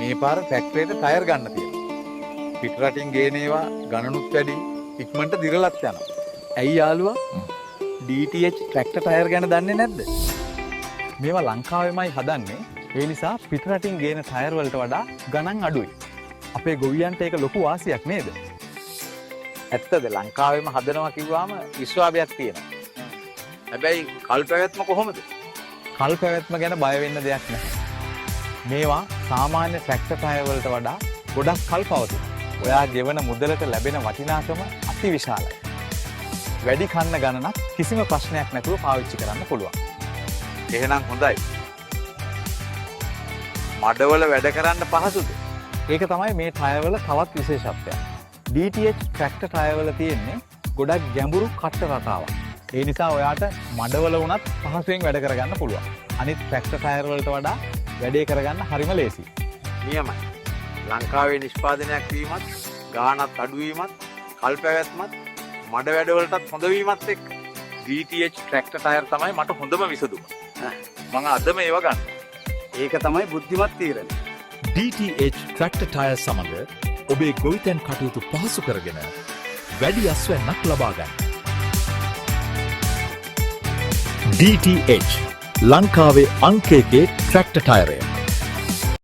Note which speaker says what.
Speaker 1: මේ පාර ෆැක්ටරියට ටයර් ගන්න තියෙනවා. පිට රටින් ගේන ඒවා ගණනුත් වැඩි ඉක්මනට දිරලත් යනවා. ඇයි යාළුවා? DTH ට්‍රැක්ටර් ටයර් ගැන දන්නේ නැද්ද? මේවා ලංකාවෙමයි හදන්නේ. ඒ නිසා පිට රටින් ගේන ටයර් වලට වඩා ගණන් අඩුයි. අපේ ගොවියන්ට ඒක ලොකු වාසියක් නේද? ඇත්තද ලංකාවෙම හදනවා කිව්වම විශ්වාසයක් තියෙනවා. හැබැයි කල් පැවැත්ම කොහොමද? කල් පැවැත්ම ගැන බය වෙන්න දෙයක් නැහැ. මේවා සාමාන්‍ය ට්‍රැක්ටර් ටයර් වලට වඩා ගොඩක් කල් පවතිනවා. ඔයා ගෙවන මුදලට ලැබෙන වටිනාකම අතිවිශාලයි. වැඩි කන්න ගණනක් කිසිම ප්‍රශ්නයක් නැතුව පාවිච්චි කරන්න පුළුවන්. එහෙනම් හොඳයි. මඩවල වැඩ කරන්න පහසුද? ඒක තමයි මේ ටයර් වල තවත් විශේෂත්වයක්. DTH ට්‍රැක්ටර් ටයර් වල තියෙන්නේ ගොඩක් ගැඹුරු කට්ට රටාවක්. ඒ නිසා ඔයාට මඩවල වුණත් පහසුවෙන් වැඩ කරගන්න පුළුවන්. අනිත් ට්‍රැක්ටර් ටයර් වලට වඩා වැඩේ කරගන්න හරිම ලේසියි. නියමයි. ලංකාවේ නිෂ්පාදනයක් වීමත්, ගාණත් අඩු වීමත්, කල් පැවැත්මත්, මඩ වැඩවලටත් හොඳ වීමත් එක්ක DTH ට්‍රැක්ටර් ටයර් තමයි මට හොඳම විසඳුම. මම අදම ඒව ගන්න. ඒක තමයි බුද්ධිමත් තීරණය.
Speaker 2: DTH ට්‍රැක්ටර් ටයර් සමග ඔබේ ගොවිතැන් කටයුතු පහසු කරගෙන වැඩි අස්වැන්නක් ලබා ගන්න. DTH ලංකාවේ අංක 1 ට්‍රැක්ටර් ටයරය.